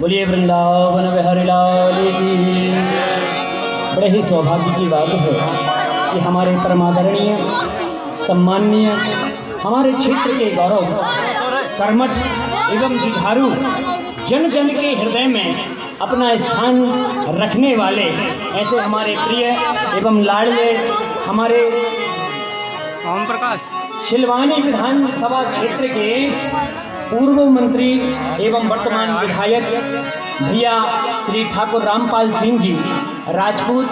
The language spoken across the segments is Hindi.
बोलिए वृंदावन बिहारी लाल की। बड़े ही सौभाग्य की बात है कि हमारे परमादरणीय सम्माननीय हमारे क्षेत्र के गौरव कर्मठ एवं जुझारू जन जन के हृदय में अपना स्थान रखने वाले ऐसे हमारे प्रिय एवं लाडले हमारे ओम प्रकाश शिलवानी विधानसभा क्षेत्र के पूर्व मंत्री एवं वर्तमान विधायक भैया श्री ठाकुर रामपाल सिंह जी राजपूत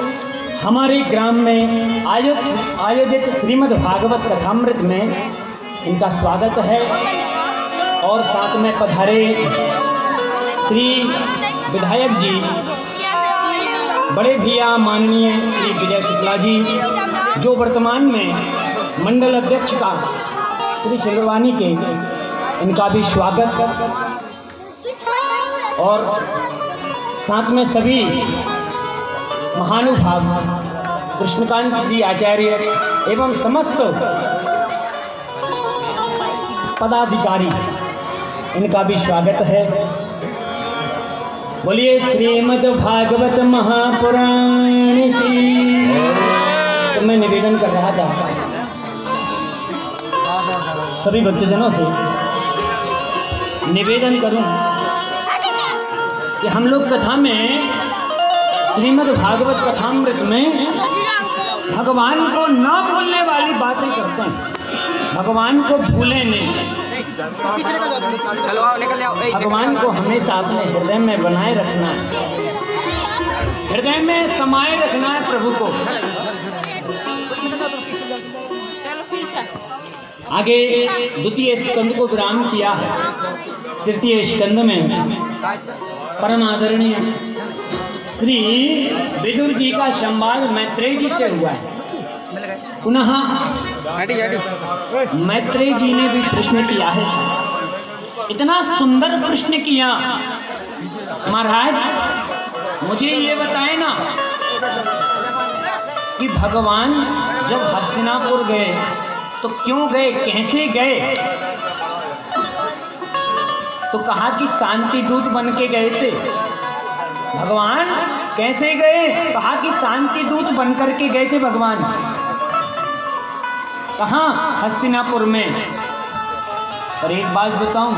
हमारे ग्राम में आयोजित श्रीमद् भागवत कथामृत में इनका स्वागत है। और साथ में पधारे श्री विधायक जी बड़े भैया माननीय श्री विजय शुक्ला जी जो वर्तमान में मंडल अध्यक्ष का श्री शिलवानी के, इनका भी स्वागत। और साथ में सभी महानुभाव कृष्णकांत जी आचार्य एवं समस्त पदाधिकारी, इनका भी स्वागत है। बोलिए श्रीमद् भागवत महापुराण की। तो मैं निवेदन कर रहा था सभी भक्तजनों से, निवेदन करूं कि हम लोग कथा में श्रीमद् भागवत कथामृत में भगवान को ना भूलने वाली बातें करते हैं। भगवान को भूलें नहीं, भगवान को हमेशा अपने हृदय में बनाए रखना है, हृदय में समाये रखना है प्रभु को। आगे द्वितीय स्कंद को विराम किया है। तृतीय स्कंद में परम आदरणीय श्री विदुर जी का संवाद मैत्रेय जी से हुआ है। पुनः मैत्रेय जी ने भी प्रश्न किया है। इतना सुंदर प्रश्न किया, महाराज मुझे ये बताएं ना कि भगवान जब हस्तिनापुर गए तो क्यों गए, कैसे गए? तो कहा कि शांति दूत बन के गए थे। भगवान कैसे गए? कहा कि शांति दूत बन करके गए थे भगवान। कहाँ? हस्तिनापुर में। और एक बात बताऊं,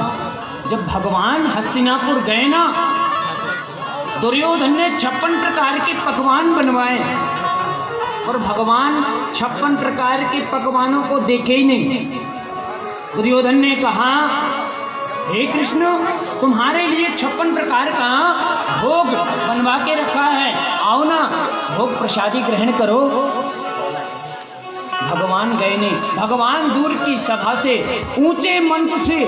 जब भगवान हस्तिनापुर गए ना, दुर्योधन ने 56 प्रकार के पकवान बनवाए और भगवान 56 प्रकार के पकवानों को देखे ही नहीं। दुर्योधन ने कहा, हे कृष्ण तुम्हारे लिए 56 प्रकार का भोग बनवा के रखा है, आओ ना भोग प्रसादी ग्रहण करो। भगवान गए नहीं। भगवान दूर की सभा से, ऊंचे मंच से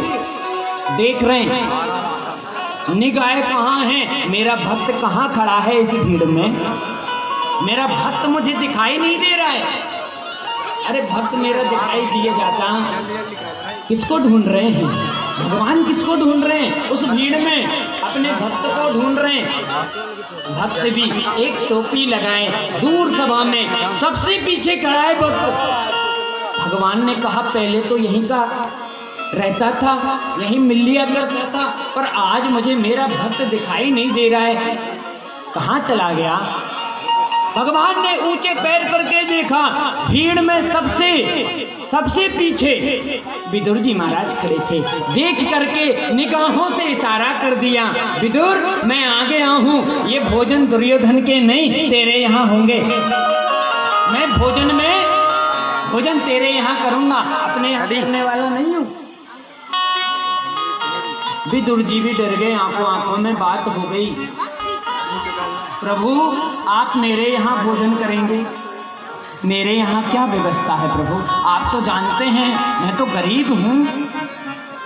देख रहे हैं, निगाहें कहाँ है, मेरा भक्त कहाँ खड़ा है इस भीड़ में, मेरा भक्त मुझे दिखाई नहीं दे रहा है। अरे भक्त मेरा दिखाई दिए जाता, किसको ढूंढ रहे हैं? भगवान किसको ढूंढ रहे हैं? उस भीड़ में अपने भक्त को ढूंढ रहे हैं। भक्त भी एक टोपी लगाए, दूर सभा में सबसे पीछे खड़ा है भक्त। भगवान ने कहा पहले तो यहीं का रहता था, यहीं मिल लिया करता था, पर आज मुझे मेरा भक्त दिखाई नहीं दे रहा है, कहाँ चला गया? भगवान ने ऊंचे पैर करके देखा, भीड़ में सबसे पीछे विदुर जी महाराज खड़े थे। देख करके निगाहों से इशारा कर दिया, विदुर मैं आ गया हूँ, ये भोजन दुर्योधन के नहीं तेरे यहाँ होंगे। मैं भोजन तेरे यहाँ करूंगा, अपने यहाँ करने वाला नहीं हूँ। विदुर जी भी डर गए, आंखों में बात हो गई। प्रभु आप मेरे यहाँ भोजन करेंगे? मेरे यहाँ क्या व्यवस्था है प्रभु? आप तो जानते हैं मैं तो गरीब हूँ,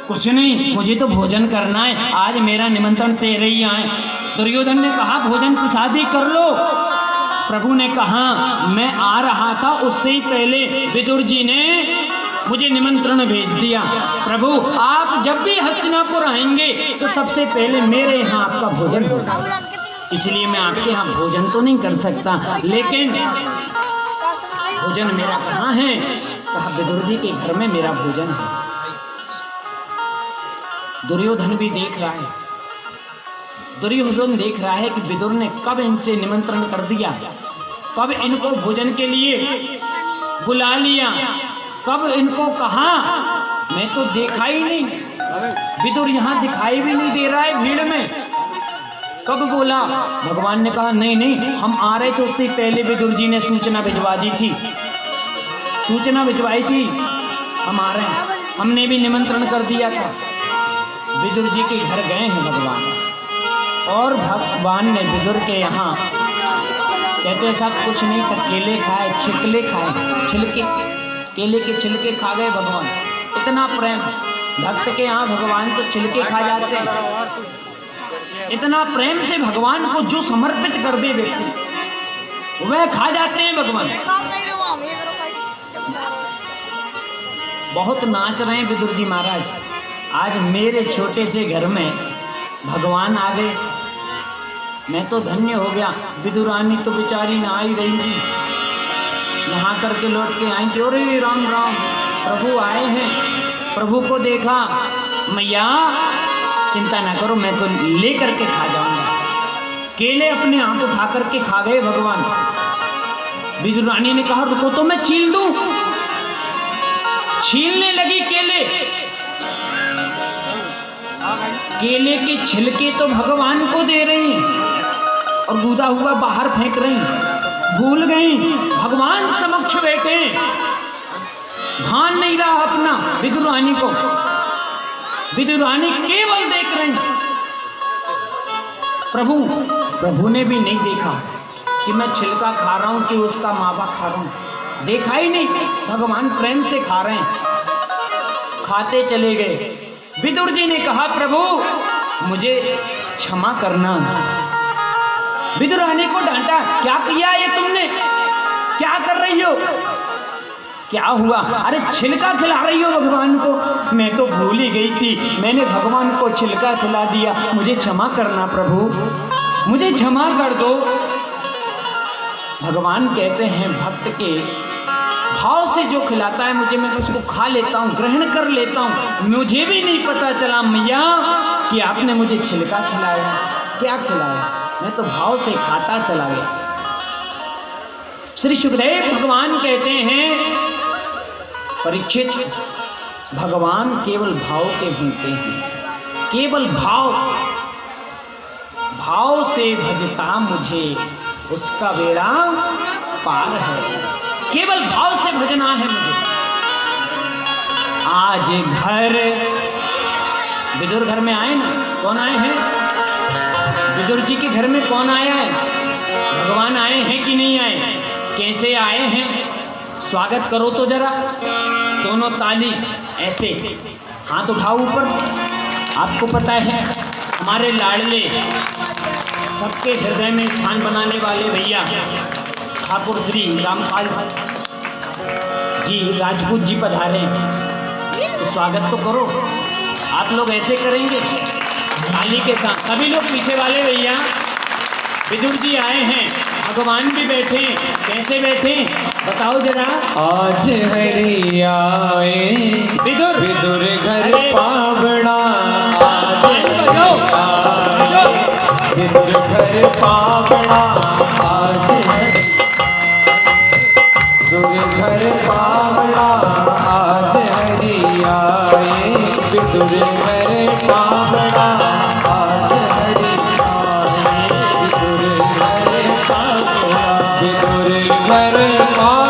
कुछ नहीं, मुझे तो भोजन करना है। आज मेरा निमंत्रण तेरे ही आए। दुर्योधन ने कहा भोजन प्रसादी कर लो। प्रभु ने कहा मैं आ रहा था, उससे ही पहले विदुर जी ने मुझे निमंत्रण भेज दिया। प्रभु आप जब भी हस्तिनापुर आएंगे तो सबसे पहले मेरे यहाँ आपका भोजन होगा, इसलिए मैं आपके यहाँ भोजन तो नहीं कर सकता, लेकिन भोजन मेरा कहाँ है? कहा विदुर जी के घर में मेरा भोजन है। दुर्योधन भी देख रहा है, दुर्योधन देख रहा है कि विदुर ने कब इनसे निमंत्रण कर दिया, कब इनको भोजन के लिए बुला लिया, कब इनको कहा। मैं तो देखा ही नहीं, विदुर यहाँ दिखाई भी नहीं दे रहा है भीड़ में, कब बोला? भगवान ने कहा नहीं नहीं, हम आ रहे थे उससे पहले विदुर जी ने सूचना भिजवा दी थी, सूचना भिजवाई थी हम आ रहे हैं, हमने भी निमंत्रण कर दिया था। विदुर जी के घर गए हैं भगवान, और भगवान ने विदुर के यहाँ कहते सब कुछ नहीं था, केले खाए, छिलके खाए, छिलके, केले के छिलके खा गए भगवान। इतना प्रेम भक्त के यहाँ, भगवान तो छिलके खा जाते हैं। इतना प्रेम से भगवान को जो समर्पित कर दे व्यक्ति वह खा जाते हैं भगवान। बहुत नाच रहे हैं विदुर जी महाराज, आज मेरे छोटे से घर में भगवान आ गए, मैं तो धन्य हो गया। विदुरानी तो बेचारी ना आई रही थी, नहा करके लौट के आई थी, अरे राम राम प्रभु आए हैं। प्रभु को देखा, मैया चिंता ना करो, मैं तो ले करके खा जाऊंगा। केले अपने हाथ उठा करके खा गए भगवान। विदुरानी ने कहा रुको तो मैं छील दूं, छीलने लगी केले, केले के छिलके तो भगवान को दे रही और गूदा हुआ बाहर फेंक रही। भूल गई भगवान समक्ष बैठे, ध्यान नहीं रहा अपना विदुरानी को, विदुरानी केवल देख रही। प्रभु ने भी नहीं देखा कि मैं छिलका खा रहा हूं कि उसका मावा खा रहा हूं, देखा ही नहीं। भगवान प्रेम से खा रहे हैं, खाते चले गए। विदुर जी ने कहा प्रभु मुझे क्षमा करना। विदुरानी को डांटा, क्या किया ये तुमने, क्या कर रही हो, क्या हुआ? अरे छिलका खिला रही हो भगवान को। मैं तो भूल ही गई थी, मैंने भगवान को छिलका खिला दिया, मुझे क्षमा करना प्रभु, मुझे क्षमा कर दो। भगवान कहते हैं भक्त के भाव से जो खिलाता है मुझे, मैं उसको खा लेता हूँ, ग्रहण कर लेता हूँ। मुझे भी नहीं पता चला मैया कि आपने मुझे छिलका खिलाया, क्या खिलाया, मैं तो भाव से खाता चला गया। श्री सुखदेव भगवान कहते हैं परीक्षित, भगवान केवल भाव के होते हैं, केवल भाव से भजता मुझे उसका बेड़ा पार है। केवल भाव से भजना है मुझे। आज घर, विदुर घर में आए ना, कौन आए हैं? विदुर जी के घर में कौन आया है? भगवान आए हैं कि नहीं आए? कैसे आए हैं? स्वागत करो तो जरा, दोनों ताली ऐसे, हाथ उठाओ ऊपर। आपको पता है हमारे लाडले, सबके हृदय में स्थान बनाने वाले भैया ठाकुर श्री रामपाल जी राजपूत जी पधारे, तो स्वागत तो करो। आप लोग ऐसे करेंगे थाली के साथ, सभी लोग पीछे वाले भैया। विदुर जी आए हैं, भगवान भी बैठे, कैसे बैठे बताओ जरा। आज हरि आए विदुर घर पावड़ा, विदुर घर पावड़ा, आज घर पावड़ा, आज हरि आए विदुर घर पावड़ा, आज हरि आए विदुर घर पावड़ा, विदुर घर पावड़ा।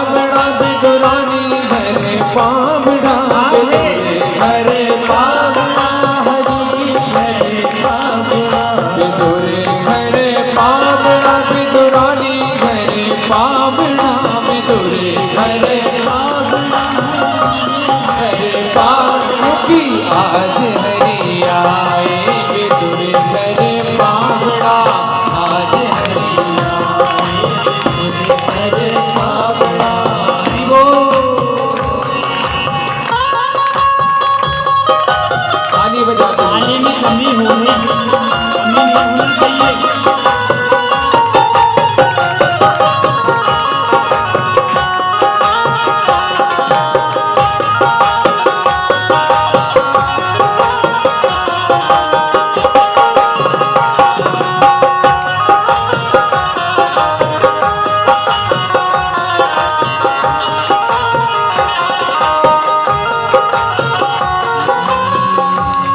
घर पावड़ा घर पावड़ा की आज हरि आए विदुर घर पावड़ा आज हरि आए विदुर घर पावड़ा हरि बोल ताली बजा दो ताली में कमी होनी कमी नहीं होनी चाहिए।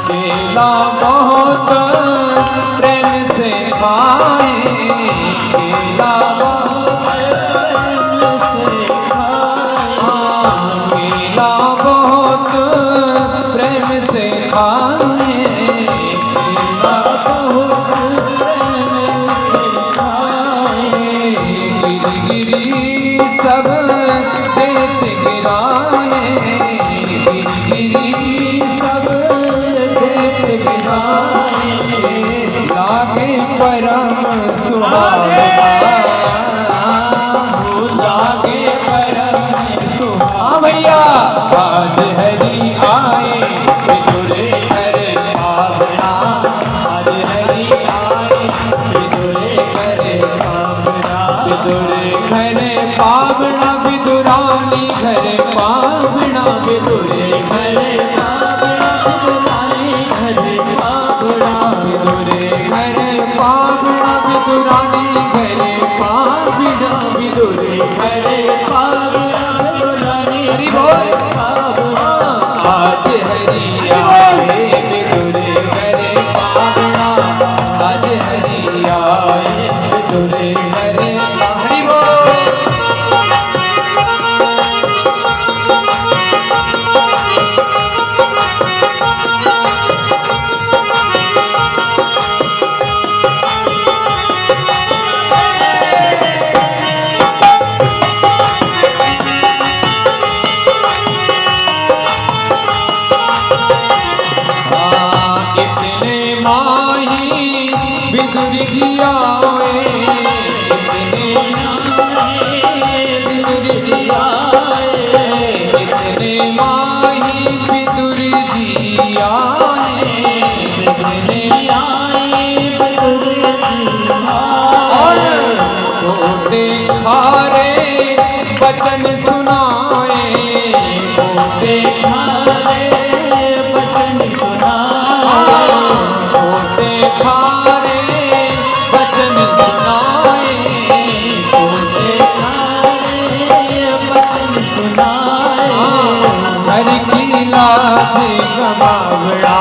केला बहुत प्रेम से खाए केला बहुत प्रेम से खाए केला बहुत प्रेम से खाए केला बहुत प्रेम से खाए गिरी सब देत गिराए गिरी सब लागे परम सुहावना लागे परम सुहावना भैया आज हरि आए विदुर घर पावड़ा आज हरि आए विदुर घर पावड़ा विदुर घर पावड़ा विदुरानी घर पावड़ा विदुर घर विदुरानी घर पावड़ा विदुर घर पावड़ा विदुरानी हरि बोल आज हरि आए विदुर घर पावड़ा आज हरि आए विदुर घर हरि बोल विदुर जी आए विदुर जी आए इतने माही विदुर जी आए इतने आए विदुर जी आए छोटे खारे वचन सुनाए छोटे खारे वचन सुनाए छोटे खारे वचन सुनाए छोटे खारे वचन सुनाए हर की लाज गवावड़ा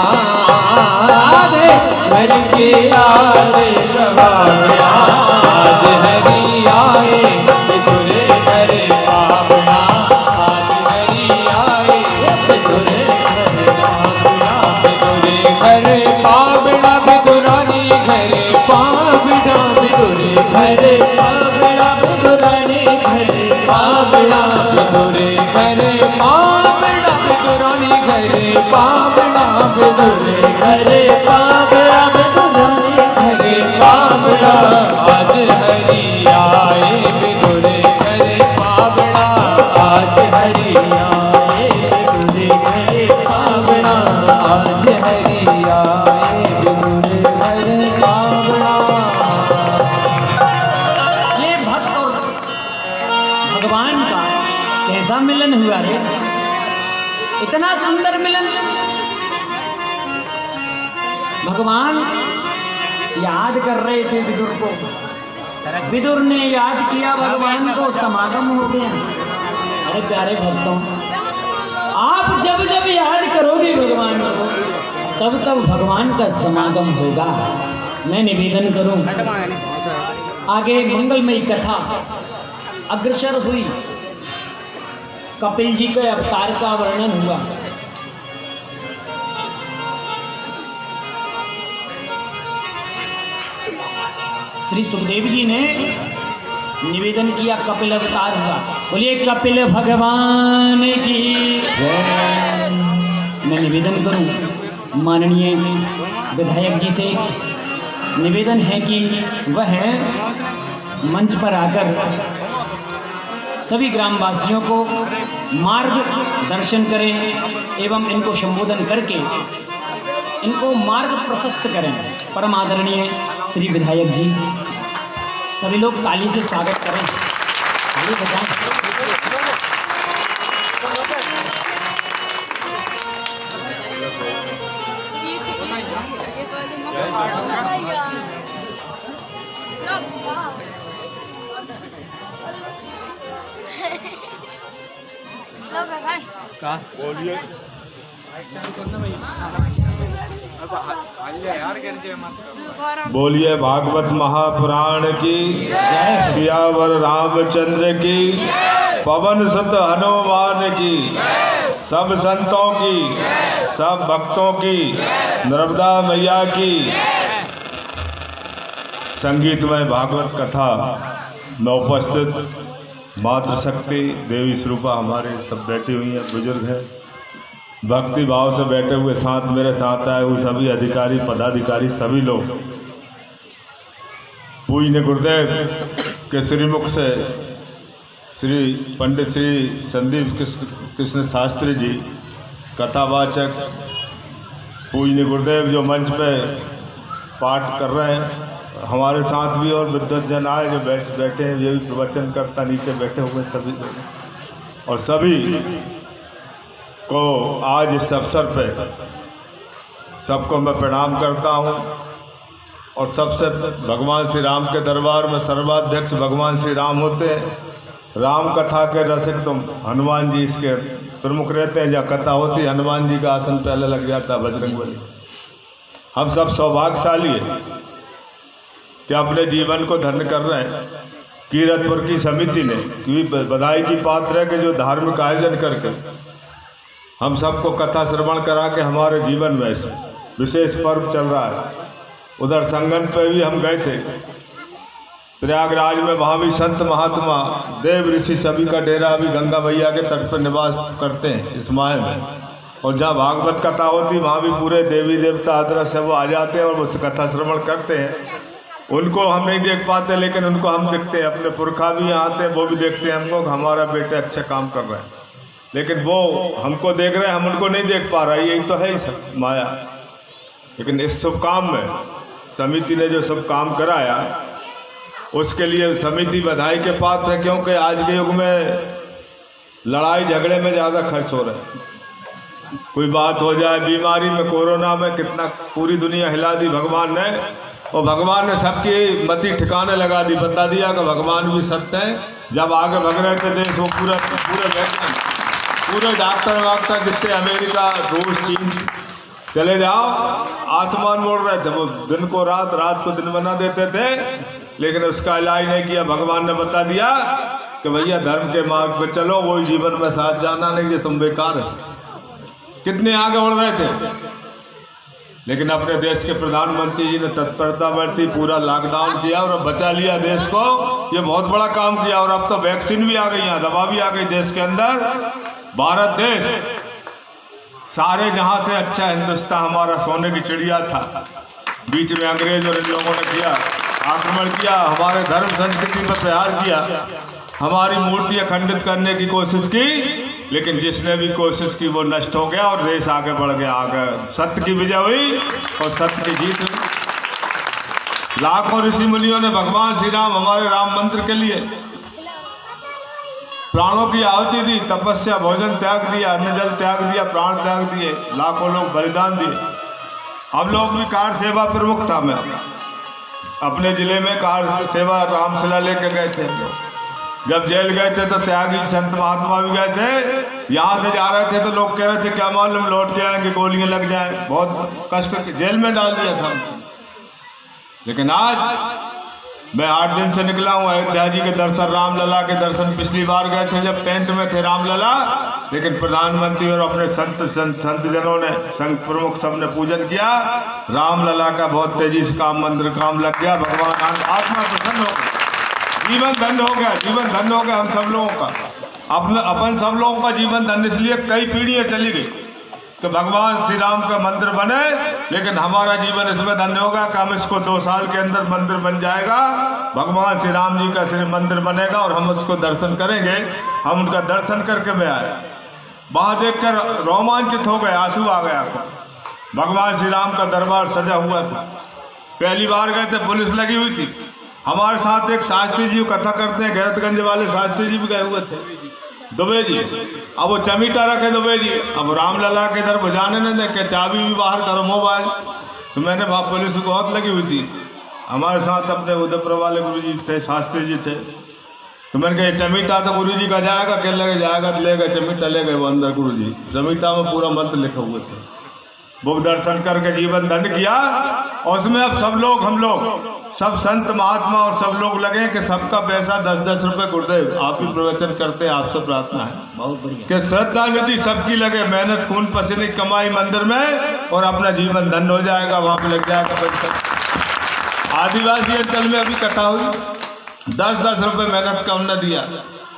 हर की लाज गवावड़ा आज हरि आए विदुर घर पावड़ा आज हरि आए विदुर घर पावड़ा विदुर घर पावड़ा विदुरानी घर पावड़ा विदुर घर पावड़ा विदुरानी घर पावड़ा विदुर घर पावड़ा विदुरानी घर पावड़ा विदुर घर पावड़ा विदुरानी घर पावड़ा आज हरि आए विदुर घर पावड़ा आज हरि आए विदुर घर पावड़ा आज हरि आए विदुर घर पावड़ा। ये भक्त और भगवान का कैसा मिलन हुआ रे, इतना सुंदर मिलन। भगवान याद कर रहे थे विदुर को, विदुर ने याद किया भगवान को, समागम हो गया। अरे प्यारे भक्तों, आप जब जब याद करोगे भगवान को, तब तब भगवान का समागम होगा। मैं निवेदन करूं, आगे मंगलमयी कथा अग्रसर हुई, कपिल जी के अवतार का वर्णन हुआ। श्री सुखदेव जी ने निवेदन किया, कपिल अवतार हुआ। बोलिए कपिल भगवान की जय। मैं निवेदन करूं माननीय विधायक जी से, निवेदन है कि वह मंच पर आकर सभी ग्रामवासियों को मार्गदर्शन करें एवं इनको संबोधन करके इनको मार्ग प्रशस्त करें। परम आदरणीय श्री विधायक जी, सभी लोग ताली से स्वागत करें। ताली बजाएं। बोलिए बोलिए भागवत महापुराण की सियावर रामचंद्र की, पवन सुत हनुमान की, सब संतों की, सब भक्तों की, नर्मदा मैया की। संगीतमय भागवत कथा में उपस्थित मातृशक्ति देवी स्वरूपा हमारे सब बैठी हुई हैं, बुजुर्ग हैं, भक्ति भाव से बैठे हुए साथ मेरे साथ आए हुए सभी अधिकारी पदाधिकारी सभी लोग, पूज्य गुरुदेव के श्रीमुख से श्री पंडित श्री संदीप कृष्ण शास्त्री जी कथावाचक, पूज्य गुरुदेव जो मंच पे पाठ कर रहे हैं, हमारे साथ भी और विद्वजन आए जो बैठे हैं, ये भी प्रवचन करता नीचे बैठे हुए सभी लोग, और सभी को आज इस अवसर पे सबको मैं प्रणाम करता हूँ। और सबसे भगवान श्री राम के दरबार में सर्वाध्यक्ष भगवान श्री राम होते हैं। राम कथा के रसिक तो हनुमान जी इसके प्रमुख रहते हैं। जहाँ कथा होती है हनुमान जी का आसन पहले लग जाता है, बजरंगबली। हम सब सौभाग्यशाली हैं कि अपने जीवन को धन्य कर रहे हैं। कीरतपुर की समिति ने क्योंकि बधाई की पात्र है कि जो धार्मिक आयोजन करके हम सबको कथा श्रवण करा के हमारे जीवन में विशेष पर्व चल रहा है। उधर संगम पे भी हम गए थे प्रयागराज में, वहाँ भी संत महात्मा देव ऋषि सभी का डेरा अभी गंगा मैया के तट पर निवास करते हैं इस माह में। और जहाँ भागवत कथा होती वहाँ भी पूरे देवी देवता आदर्श से वो आ जाते हैं और वो कथा श्रवण करते हैं। उनको हम नहीं देख पाते लेकिन उनको हम देखते हैं। अपने पुरखा भी यहाँ आते हैं, वो भी देखते हैं हमको हमारा बेटे अच्छे काम कर रहे हैं, लेकिन वो हमको देख रहे हैं, हम उनको नहीं देख पा रहे। यही तो है ही सब माया। लेकिन इस शुभ काम में समिति ने जो सब काम कराया उसके लिए समिति बधाई के पात्र है, क्योंकि आज के युग में लड़ाई झगड़े में ज़्यादा खर्च हो रहा है। कोई बात हो जाए, बीमारी में, कोरोना में कितना पूरी दुनिया हिला दी भगवान ने, और भगवान ने सबकी मति ठिकाने लगा दी, बता दिया कि भगवान भी सत्य है। जब आगे भग रहे थे देश, वो पूरे डॉक्टर वाक्टर जितने अमेरिका रूस चीन चले जाओ, आसमान मोड़ रहे थे। वो दिन को रात, रात को दिन बना देते थे, लेकिन उसका इलाज नहीं किया। भगवान ने बता दिया कि भैया धर्म के मार्ग पे चलो, वही जीवन में साथ जाना नहीं कि तुम बेकार है। कितने आगे बढ़ रहे थे, लेकिन अपने देश के प्रधानमंत्री जी ने तत्परता बरती, पूरा लॉकडाउन किया और बचा लिया देश को। ये बहुत बड़ा काम किया। और अब तो वैक्सीन भी आ गई है, दवा भी आ गई देश के अंदर। भारत देश सारे जहां से अच्छा हिंदुस्तान हमारा सोने की चिड़िया था। बीच में अंग्रेज और इन लोगों ने किया आक्रमण किया, हमारे धर्म संस्कृति पर प्रहार किया, हमारी मूर्तियां खंडित करने की कोशिश की, लेकिन जिसने भी कोशिश की वो नष्ट हो गया और देश आगे बढ़ गया। आगे सत्य की विजय हुई और सत्य की जीत हुई। लाखों ऋषि मुनियों ने भगवान श्री राम हमारे राम मंत्र के लिए प्राणों की आहुति दी, तपस्या, भोजन त्याग दिया, अन्न जल त्याग दिया, प्राण त्याग दिए, लाखों लोग बलिदान दिए। हम लोग भी कार सेवा प्रमुख था। मैं अपने जिले में कार सेवा रामशिला लेके गए थे। जब जेल गए थे तो त्यागी संत महात्मा भी गए थे। यहाँ से जा रहे थे तो लोग कह रहे थे क्या मालूम लौट के आएंगे, गोलियां लग जाए। बहुत कष्ट जेल में डाल दिया था। लेकिन आज मैं 8 दिन से निकला हूँ। अयोध्या जी के दर्शन, रामलला के दर्शन पिछली बार गए थे जब टेंट में थे रामलला, लेकिन प्रधानमंत्री और अपने संत जनों ने, संघ प्रमुख सब ने पूजन किया। रामलला का बहुत तेजी से काम मंदिर काम लग गया। भगवान आत्मा प्रसन्न हो जीवन धन्य हो गया, जीवन धन्य हो गया हम सब लोगों का। अपन सब लोगों का जीवन धन्य इसलिए कई पीढ़ियाँ चली गई कि भगवान श्री राम का मंदिर बने, लेकिन हमारा जीवन इसमें धन्य होगा कि हम इसको 2 साल के अंदर मंदिर बन जाएगा, भगवान श्री राम जी का श्री मंदिर बनेगा और हम उसको दर्शन करेंगे। हम उनका दर्शन करके मैं आए, वहाँ देखकर रोमांचित हो गए, आंसू आ गया। भगवान श्री राम का दरबार सजा हुआ था। पहली बार गए थे, पुलिस लगी हुई थी। हमारे साथ एक शास्त्री जी कथा करते हैं, गैरतगंज वाले शास्त्री जी भी गए हुए थे, दुबे जी। अब वो चमीटा रखे दुबे जी, अब रामलला के इधर बुझाने न दे के चाबी भी बाहर करो मोबाइल। तो मैंने वहाँ पुलिस बहुत लगी हुई थी, हमारे साथ अपने उदयपुर वाले गुरु जी थे, शास्त्री जी थे। तो मैंने कहा चमीटा तो गुरु जी का जाएगा, क्या लगे जाएगा, तो ले गए चमीटा, ले गए वो अंदर गुरु जी। चमीटा में पूरा मंत्र लिखे हुए थे, वो दर्शन करके जीवन धन्य किया। और उसमें अब सब लोग, हम लोग सब संत महात्मा और सब लोग लगे कि सबका पैसा 10-10 रुपये गुरुदेव आप ही प्रवचन करते हैं, आपसे प्रार्थना है बहुत बढ़िया कि श्रद्धा निधि सबकी लगे, मेहनत खून पसीने कमाई मंदिर में और अपना जीवन धन्य हो जाएगा, वहाँ पे लग जाएगा पैसा। आदिवासी अंचल में अभी कथा हुई, 10-10 रुपये मेहनत का हमने दिया।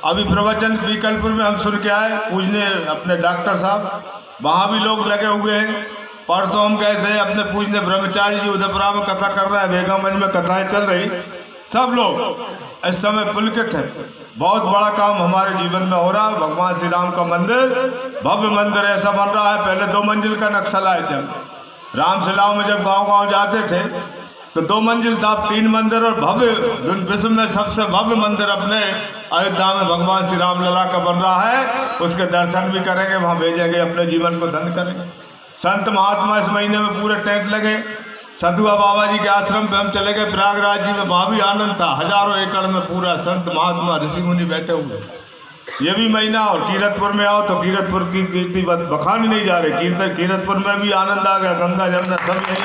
अभी प्रवचन बीकलपुर में हम सुन के आए, पूजने अपने डॉक्टर साहब, वहाँ भी लोग लगे हुए हैं। परसों हम गए थे, अपने पूजने ब्रह्मचारी जी उदयपुरा में कथा कर रहा है, बेगमगंज में कथाएं चल रही, सब लोग इस समय पुलकित है। बहुत बड़ा काम हमारे जीवन में हो रहा है। भगवान श्री राम का मंदिर, भव्य मंदिर ऐसा बन रहा है। पहले 2 मंजिल का नक्शा लाए थे, राम सिलाव में जब गाँव जाते थे तो 2 मंजिल था, 3 मंदिर और भव्य, विश्व में सबसे भव्य मंदिर अपने अयोध्या में भगवान श्री राम लला का बन रहा है। उसके दर्शन भी करेंगे, वहाँ भेजेंगे, अपने जीवन को धन्य करेंगे। संत महात्मा इस महीने में पूरे टेंट लगे। सधुआ बाबा जी के आश्रम पे हम चले गए प्रयागराज जी में, वहाँ भी आनंद था। हजारों एकड़ में पूरा संत महात्मा ऋषि मुनि बैठे हुए। ये भी महीना, और कीरतपुर में आओ तो कीरतपुर की कीर्ति बखानी नहीं जा रही। कीरतपुर में भी आनंद आ गया, गंगा जमुना सब यही,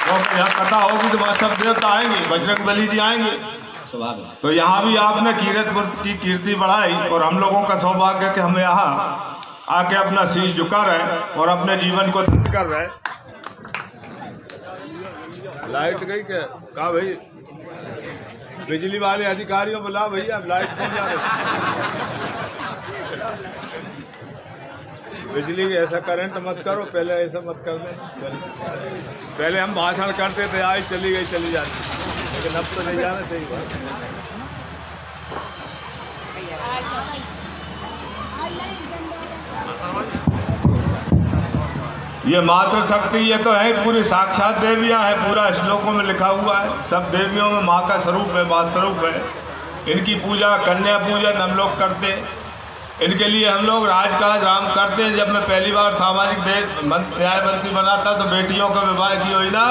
क्योंकि यहाँ कथा होगी तो वहाँ सब देवता आएंगे, बजरंग बली जी आएंगे। तो यहाँ भी आपने कीरतपुर की कीर्ति बढ़ाई, और हम लोगों का सौभाग्य है कि हम यहाँ आके अपना शीश झुका रहे और अपने जीवन को धन्य कर रहे। लाइट गई क्या? कहा भाई बिजली वाले अधिकारियों बुला भैया, लाइट नहीं जा रही। बिजली के ऐसा करंट मत करो, पहले ऐसा मत कर दे। पहले हम भाषण करते थे, आज चली गई चली जाती, लेकिन अब तो नहीं जाना चाहिए। ये मातृ शक्ति, ये तो है पूरी साक्षात देवियां हैं, पूरा श्लोकों में लिखा हुआ है। सब देवियों में माँ का स्वरूप है, बात स्वरूप है। इनकी पूजा, कन्या पूजन हम लोग करते हैं। इनके लिए हम लोग राजकाज राम करते हैं। जब मैं पहली बार सामाजिक न्याय मंत्री बना था तो बेटियों का विवाह की योजना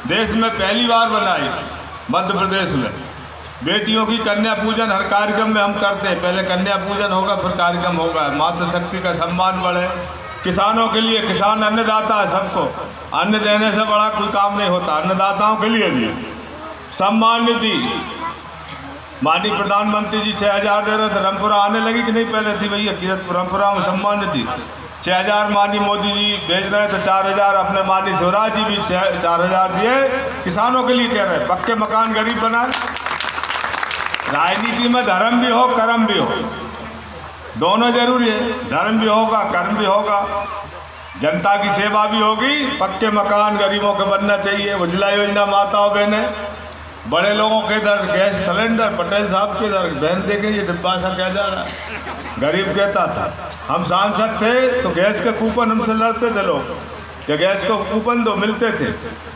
देश में पहली बार बनाई, मध्य प्रदेश में। बेटियों की कन्या पूजन हर कार्यक्रम में हम करते हैं। पहले कन्या पूजन होगा, फिर कार्यक्रम होगा। मातृ शक्ति का सम्मान बढ़े। किसानों के लिए, किसान अन्नदाता है, सबको अन्न देने से बड़ा कोई काम नहीं होता। अन्नदाताओं के लिए भी सम्मान निधि, माननीय प्रधानमंत्री जी 6000 दे रहे थे। रामपुरा आने लगी कि नहीं पहले थी भैया, रामपुरा में सम्मान निधि 6000 माननीय मोदी जी भेज रहे थे, 4000 अपने माननीय शिवराज जी भी 4000 दिए। किसानों के लिए कह रहे हैं पक्के मकान गरीब बनाए। राजनीति में धर्म भी हो, कर्म भी हो, दोनों जरूरी है। धर्म भी होगा, कर्म भी होगा, जनता की सेवा भी होगी। पक्के मकान गरीबों के बनना चाहिए। उज्ज्वला योजना माताओं बहनें, बड़े लोगों के इधर गैस सिलेंडर, पटेल साहब के इधर बहन देखें ये डिब्बा सा क्या जा रहा है। गरीब कहता था, हम सांसद थे तो गैस के कूपन हमसे लड़ते थे लोग कि गैस को कूपन दो, मिलते थे।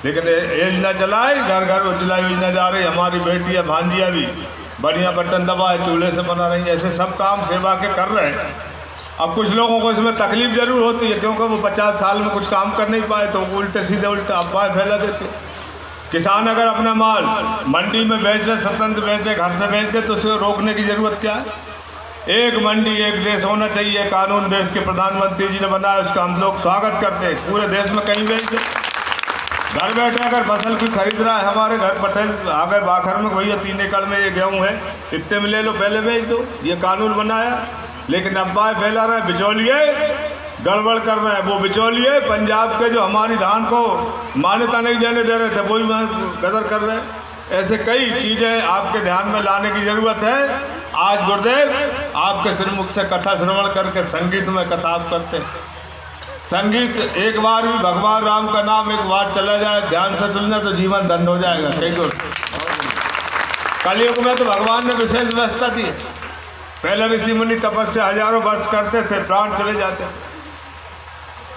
लेकिन योजना चलाई, घर घर उज्ज्वला योजना जा रही। हमारी बेटियाँ भांजियाँ भी बढ़िया बटन दबाए चूल्हे से बना रही हैं। ऐसे सब काम सेवा के कर रहे हैं। अब कुछ लोगों को इसमें तकलीफ जरूर होती है, क्योंकि वो 50 साल में कुछ काम कर नहीं पाए तो उल्टे सीधे उल्टे अफवाहें फैला देते। किसान अगर अपना माल मंडी में बेच दे, स्वतंत्र बेच दे, घर से बेच दे, तो उसे रोकने की जरूरत क्या है। एक मंडी एक देश होना चाहिए। कानून देश के प्रधानमंत्री जी ने बनाया, उसका हम लोग स्वागत करते हैं। पूरे देश में कहीं बेच दे, घर बैठे अगर फसल कोई खरीद रहा है, हमारे घर पटेल आ गए बाखर में, भैया 3 एकड़ में ये गेहूँ है, इतने में ले लो, पहले बेच दो। ये कानून बनाया। लेकिन अफवाह फैला रहे, बिचौलिए गड़बड़ कर रहे हैं। वो बिचौलिए पंजाब के जो हमारी धान को मान्यता नहीं देने दे रहे थे, वही गदर कर रहे हैं। ऐसे कई चीज़ें आपके ध्यान में लाने की ज़रूरत है। आज गुरुदेव आपके श्रीमुख से कथा श्रवण करके संगीत में कथाप करते हैं। संगीत एक बार भी भगवान राम का नाम एक बार चला जाए ध्यान से सुनना तो जीवन धन्य हो जाएगा। कई गुरु कलयुग में तो भगवान ने विशेष व्यवस्था दी। पहले ऋषि मुनि तपस्या हजारों वर्ष करते थे, प्राण चले जाते थे,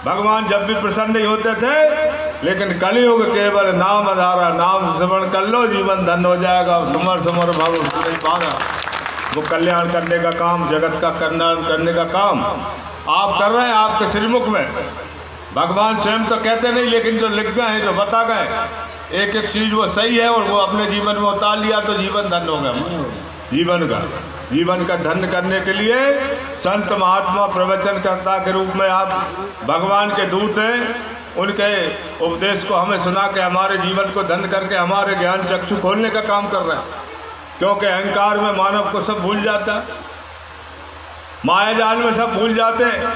भगवान जब भी प्रसन्न नहीं होते थे। लेकिन कलयुग केवल नाम आधारा, नाम श्रवण कर लो जीवन धन्य हो जाएगा। सुमर सुमर भव सुन पाना, वो कल्याण करने का काम, जगत का कल्याण करने का काम आप कर रहे हैं आपके श्रीमुख में। भगवान स्वयं तो कहते नहीं, लेकिन जो लिख गए हैं, जो बता गए, एक एक चीज़ वो सही है और वो अपने जीवन में उतार लिया तो जीवन धन्य हो गया। जीवन का धन्य करने के लिए संत महात्मा प्रवचनकर्ता के रूप में आप भगवान के दूत हैं। उनके उपदेश को हमें सुना के हमारे जीवन को धन्य करके हमारे ज्ञान चक्षु खोलने का काम कर रहे हैं। क्योंकि अहंकार में मानव को सब भूल जाता है, माया जाल में सब भूल जाते हैं।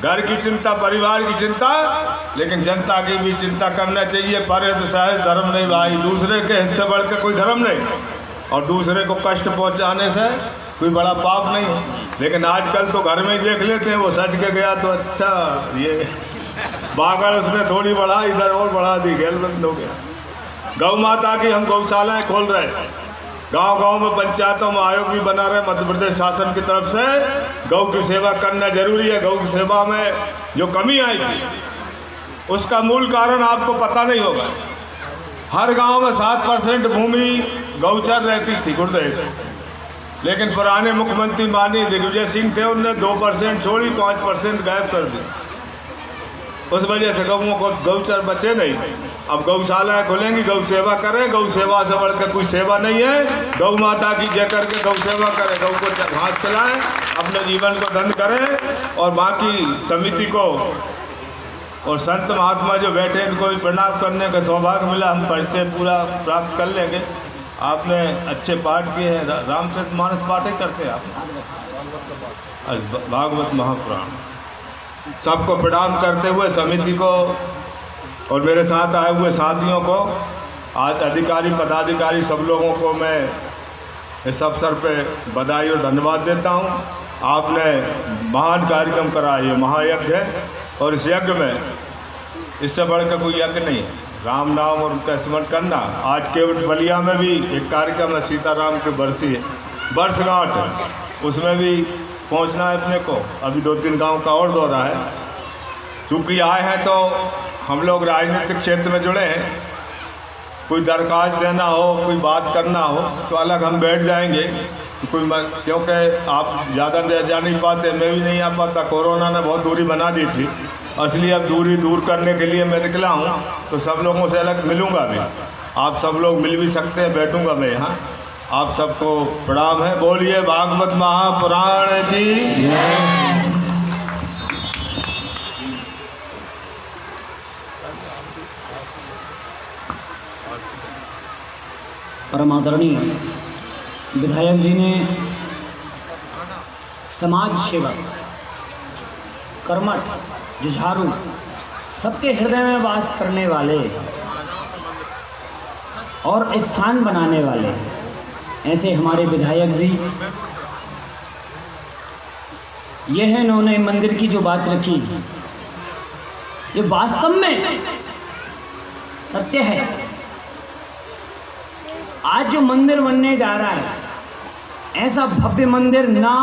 घर की चिंता, परिवार की चिंता, लेकिन जनता की भी चिंता करना चाहिए। पर तो शायद धर्म नहीं भाई, दूसरे के हिस्से बढ़ के कोई धर्म नहीं, और दूसरे को कष्ट पहुंचाने से कोई बड़ा पाप नहीं। लेकिन आजकल तो घर में ही देख लेते हैं, वो सच के गया तो अच्छा, ये बागड़ उसने थोड़ी बढ़ा, इधर और बढ़ा दी, गैल बंद हो गया। गौ माता की हम गौशालाएँ खोल रहे हैं, गांव-गांव में पंचायतों में आयोग भी बना रहे मध्य प्रदेश शासन की तरफ से। गौ की सेवा करना जरूरी है। गौ की सेवा में जो कमी आई थी उसका मूल कारण आपको पता नहीं होगा। हर गांव में 7% भूमि गौचर रहती थी गुरुदेव, लेकिन पुराने मुख्यमंत्री माननीय दिग्विजय सिंह थे, उनने 2% छोड़ी, 5% गायब कर दी। उस वजह से गौओं को गौचर बचे नहीं। अब गौशालाएँ खुलेंगी, गौ सेवा करें। गौ सेवा से बढ़कर कोई सेवा नहीं है। गौ माता की जय करके गौ सेवा करें, गौ को घास खिलाएं, अपने जीवन को धन्य करें। और बाकी समिति को और संत महात्मा जो बैठे इनको भी प्रणाम करने का सौभाग्य मिला। हम परिचय पूरा प्राप्त कर लेंगे। आपने अच्छे पाठ किए हैं, रामचरितमानस पाठ ही करते हैं आप, भागवत महापुराण। सबको प्रणाम करते हुए समिति को और मेरे साथ आए हुए साथियों को, आज अधिकारी पदाधिकारी सब लोगों को मैं इस अवसर पे बधाई और धन्यवाद देता हूँ। आपने महान कार्यक्रम करा, ये महायज्ञ है, और इस यज्ञ में इससे बढ़कर कोई यज्ञ नहीं है। राम नाम और उनका स्मरण करना। आज केवट बलिया में भी एक कार्यक्रम है, सीताराम की बरसी है, वर्षगांठ है, उसमें भी पहुंचना है अपने को। अभी 2-3 गांव का और दौरा है। चूँकि आए हैं तो हम लोग राजनीतिक क्षेत्र में जुड़े हैं, कोई दरखास्त देना हो, कोई बात करना हो तो अलग हम बैठ जाएंगे। क्योंकि आप ज़्यादा जा नहीं पाते, मैं भी नहीं आ पाता, कोरोना ने बहुत दूरी बना दी थी, इसलिए अब दूरी दूर करने के लिए मैं निकला हूँ। तो सब लोगों से अलग मिलूँगा भी, आप सब लोग मिल भी सकते हैं, बैठूँगा मैं यहाँ। आप सबको प्रणाम है। बोलिए भागवत महापुराण की। परम आदरणीय विधायक जी ने समाज सेवक, कर्मठ, जुझारू, सबके हृदय में वास करने वाले और स्थान बनाने वाले ऐसे हमारे विधायक जी, यह है इन्होंने मंदिर की जो बात रखी, ये वास्तव में सत्य है। आज जो मंदिर बनने जा रहा है, ऐसा भव्य मंदिर ना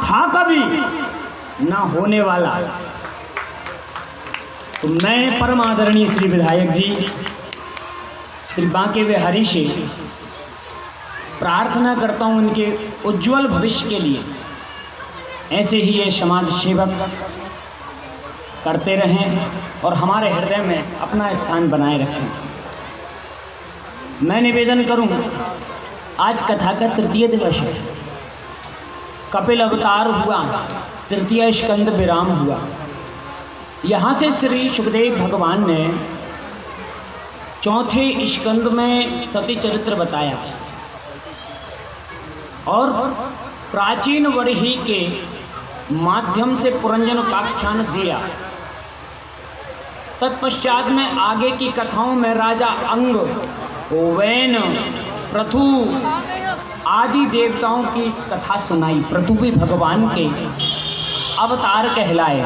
था कभी, ना होने वाला। तो मैं परम आदरणीय श्री विधायक जी श्री बांके बिहारी से प्रार्थना करता हूँ इनके उज्जवल भविष्य के लिए, ऐसे ही ये समाज सेवक करते रहें और हमारे हृदय में अपना स्थान बनाए रखें। मैं निवेदन करूं, आज कथा का तृतीय दिवस है, कपिल अवतार हुआ, तृतीय स्कंद विराम हुआ। यहाँ से श्री सुखदेव भगवान ने चौथे स्कंद में सती चरित्र बताया और प्राचीन वरही के माध्यम से पुरंजन उपाख्यान दिया। तत्पश्चात में आगे की कथाओं में राजा अंग, ओवैन, पृथु आदि देवताओं की कथा सुनाई। पृथु भी भगवान के अवतार कहलाए।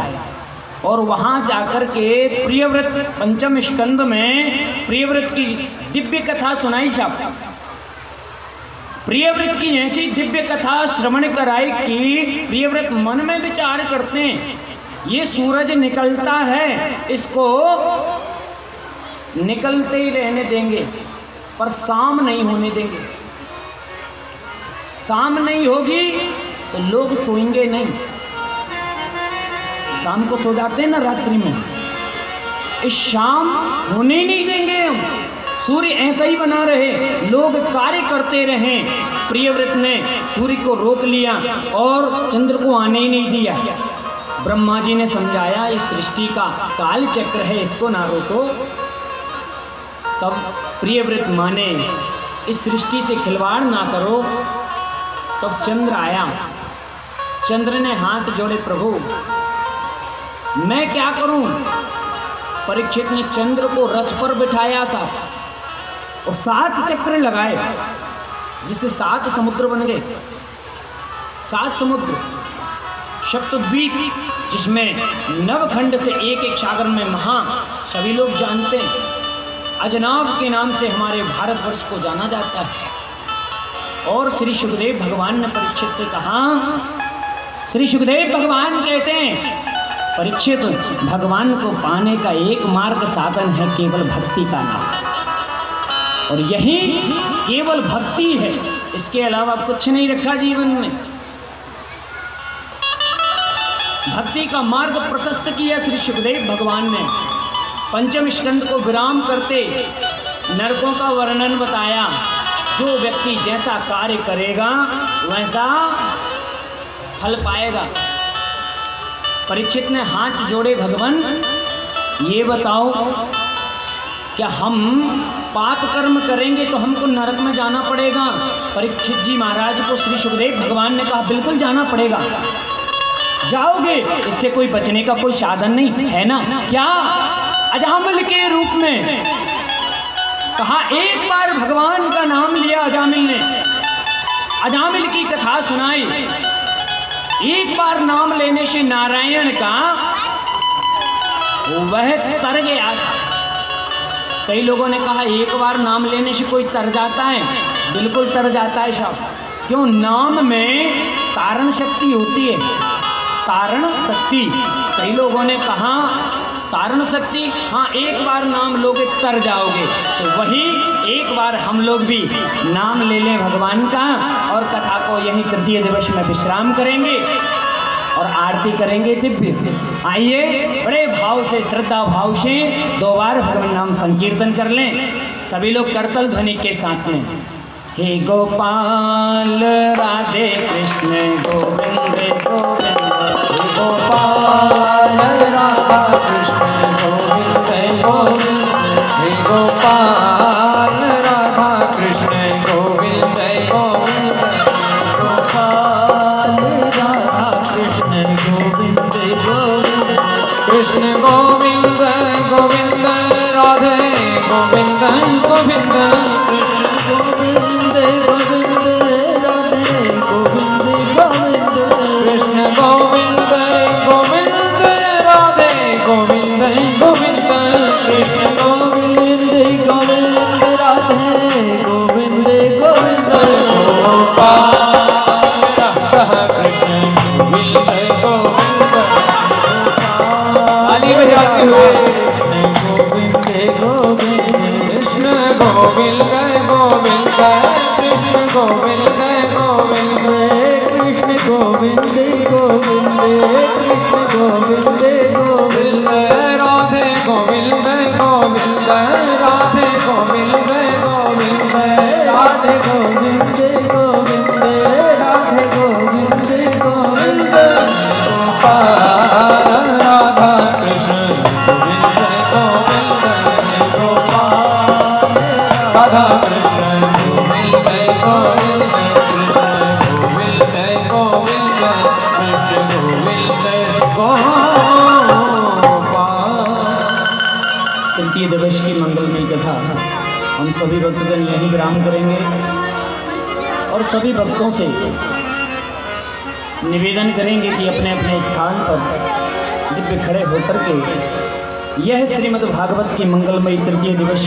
और वहाँ जाकर के प्रियव्रत पंचम स्कंद में प्रियव्रत की दिव्य कथा सुनाई। सब प्रियव्रत की ऐसी दिव्य कथा श्रवण कराई कि प्रियव्रत मन में विचार करते हैं, ये सूरज निकलता है, इसको निकलते ही रहने देंगे, पर शाम नहीं होने देंगे। शाम नहीं होगी तो लोग सोएंगे नहीं। शाम को सो जाते हैं ना रात्रि में, इस शाम होने नहीं देंगे हम। सूर्य ऐसा ही बना रहे, लोग कार्य करते रहें। प्रियव्रत ने सूर्य को रोक लिया और चंद्र को आने ही नहीं दिया। ब्रह्मा जी ने समझाया, इस सृष्टि का काल चक्र है, इसको ना रोको। तब प्रियव्रत माने, इस सृष्टि से खिलवाड़ ना करो। तब चंद्र आया। चंद्र ने हाथ जोड़े, प्रभु मैं क्या करूं। परीक्षित ने चंद्र को रथ पर बिठाया था और 7 चक्र लगाए, जिससे 7 समुद्र बन गए। 7 समुद्र, सप्तद्वीप, जिसमें नवखंड से एक सागर में महा, सभी लोग जानते हैं, अजनाब के नाम से हमारे भारतवर्ष को जाना जाता है। और श्री सुखदेव भगवान ने परीक्षित से कहा, श्री सुखदेव भगवान कहते हैं, परीक्षित भगवान को पाने का एक मार्ग साधन है केवल भक्ति का नाम, और यही केवल भक्ति है, इसके अलावा कुछ नहीं रखा जीवन में। भक्ति का मार्ग प्रशस्त किया श्री सुखदेव भगवान ने। पंचम स्कंद को विराम करते नरकों का वर्णन बताया। जो व्यक्ति जैसा कार्य करेगा वैसा फल पाएगा। परीक्षित ने हाथ जोड़े, भगवान ये बताओ, क्या हम पाप कर्म करेंगे तो हमको नरक में जाना पड़ेगा? परीक्षित जी महाराज को श्री सुखदेव भगवान ने कहा, बिल्कुल जाना पड़ेगा, जाओगे, इससे कोई बचने का कोई साधन नहीं है ना। क्या? अजामिल के रूप में कहा। एक बार भगवान का नाम लिया अजामिल ने, अजामिल की कथा सुनाई। एक बार नाम लेने से नारायण का वह तर गया। कई लोगों ने कहा एक बार नाम लेने से कोई तर जाता है? बिल्कुल तर जाता है साहब। क्यों? नाम में कारण शक्ति होती है, कारण शक्ति। कई लोगों ने कहा कारण शक्ति, हाँ एक बार नाम लोगे तर जाओगे। तो वही एक बार हम लोग भी नाम ले लें भगवान का, और कथा को यही तृतीय दिवस में विश्राम करेंगे और आरती करेंगे दिव्य। आइए बड़े भाव से, श्रद्धा भाव से 2 बार भगवान नाम संकीर्तन कर लें सभी लोग करतल ध्वनि के साथ में। हे गोपाल राधे कृष्ण गोविंद गोविंद, हे गोपाल राधा कृष्ण गोविंद गोविंद, हे गोपाल राधा कृष्ण गोविंद गोविंद, गोपाल राधा कृष्ण गोविंद गोविंद, कृष्ण गोविंद गोविंद राधे गोविंद गोविंद, कृष्ण गोविंद गोविंद राधे गोविंद गोविंद, कृष्ण गोविंद गोविंद राधे गोविंद गोविंद, कृष्ण गोविंद गोविंद राधे गोविंद गोविंद, गोपाल राधा कृष्ण गोविंद गोविंद, ताली बजाते हुए गोविंद गोविंद, कृष्ण गोविंद गोविंद, कृष्ण गोविंद गोविंद, कृष्ण गोविंद गोविंद, कृष्ण गोविंद गोविंद, राधे गोविंद गोविंद, राधे गोविंद गोविंद, राधे गोविंद गोविंद, राधे गोविंद गोविंद, गोपाल राधा कृष्ण गोविंद गोविंद, गोपाल राधा कृष्ण गोविंद गोविंद, कृष्ण गोविंद गोविंद, कृष्ण गोविंद गोपाल। तृतीय दिवस की मंगलमयी कथा हम सभी भक्तजन यहीं विराम करेंगे और सभी भक्तों से निवेदन करेंगे कि अपने अपने स्थान पर दिव्य खड़े होकर के यह श्रीमद् भागवत की मंगलमयी तृतीय दिवस